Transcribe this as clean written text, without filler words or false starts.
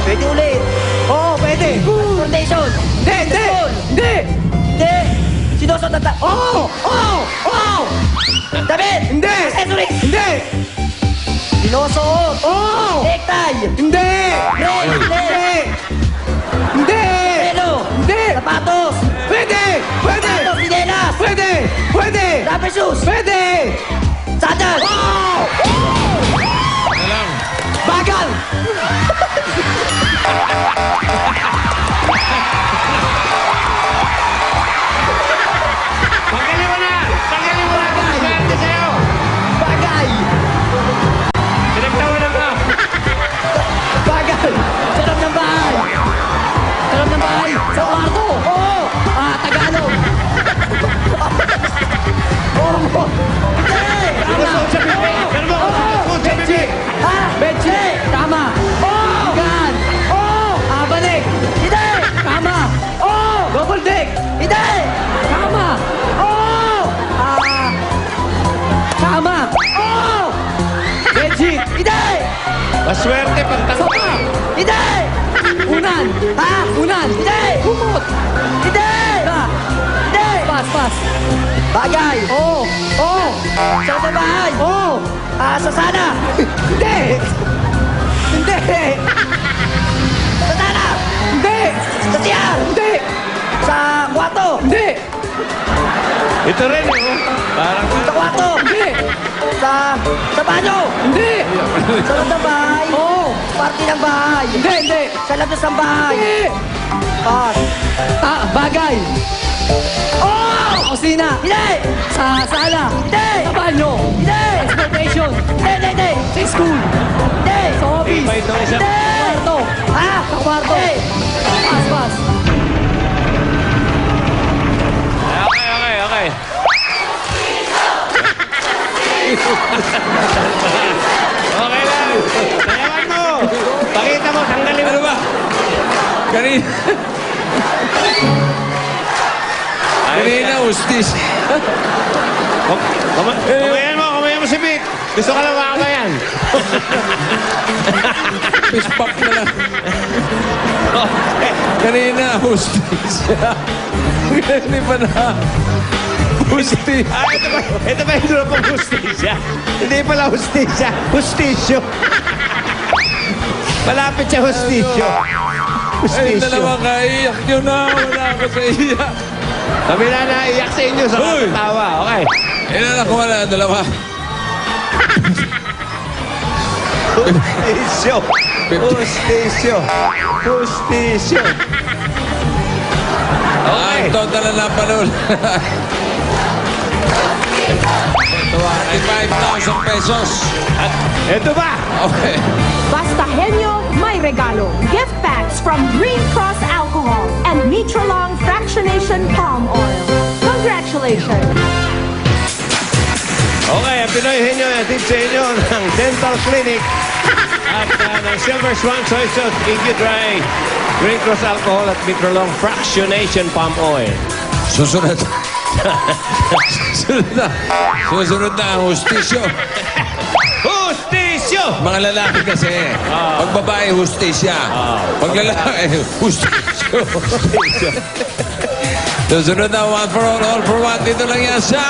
Pwede ulit. Oo, pwede. Transportation. Hindi! Hindi! Hindi. Sinusot na Oo! Oo! Oo! Damit. Hindi! Accessories. Hindi! Sinusuot. Oo! Necktie. Hindi! Red. Hindi! Hindi! Pelo. Hindi! Sapatos. Pwede! Pwede! Sapatos. Sinelas. Pwede! Pwede! Rubber shoes. Pwede! Sandals. Oo! Ano lang? Bagal! Tanggalin mo na! Tanggalin mo na! Swerte sa'yo! Bagay! Pinagtawanan ka! Bagal! Sarap ng bahay. Sarap ng bahay! Sa kwarto! Oo! Tagalog! Oo! Hindi. Sinusuot sa bibig! Pero mo! Sinusuot sa bibig! Ha? Benchi! Tama! Oo. Gan! Oo. Balik! Hindi. Tama! Oo. Double deck! Hindi. Tama! Oo. Tama! Oo. Benchi! Hindi. Maswerte pag Sopa! Hindi. Unan! Ha? Unan! Hindi. Kumot! Hindi. Na! Hindi. Pas! Pas! Bagay. Oo! Oo! Sarap ng bahay. Oo! Sasana. Hindi! Hindi! Sasana. Hindi! Sa tiyan. Hindi! Sa kwarto. Hindi! Ito rin, oh. Parang Sa kwarto. Hindi! Sa banyo. Hindi! Sa loob ng bahay. Oo! Party ng bahay. Hindi! Hindi! Sa labas ng bahay. Hindi! Pas. Bagay! Oo. Kusina! Hindi. Sa sala! Hindi. Sa banyo! Hindi. Transportation! Hindi. Hindi. Sa school! Hindi. Sa office! iba ito isang... Hindi. Kwarto! Ha? Sa kwarto! Hindi. Pas! Pas! Okay, okay, okay. Okay lang. Sayawan mo. Pakita mo, tanggalin mo. Ano ba? Kanina. Kanina, ustis. Kumayan mo si Vic. Gusto ka lang makamayan. Pispak na lang. Kanina, ustis. Hindi pa na. Ustis. Ito ba yung drop ng hustisya? Hindi pala hustisya. Hustisyo. Malapit siya hustisyo. Ay, Hustisyo. dalawa ka. Iyak nyo na. Wala ako sa iyak. Kami na naiyak sa inyo sa Hoy! tawa. Okay. Ilan ako wala? Dalawa. Hustisyo. Hustisyo. Hustisyo. Okay. Ang total na napanood. 25,000 pesos. At ito ba? Okay. Basta Henyo, may regalo. Gift packs from Green Cross Alcohol and Mitralong Fractionation Palm Oil. Congratulations! Okay, ang Pinoy Henyo natin sa inyo ng Dental Clinic at ng Silver Swan Soy Sauce, EQ Dry, Green Cross Alcohol at Microlong Fractionation Palm Oil. Susunod. Susunod na. Susunod na ang hustisyo. Hustisyo! Mga lalaki kasi. Pag babae, hustisya. Pag lalaki, hustisyo. Susunod na one for all for one. Dito lang yan sa...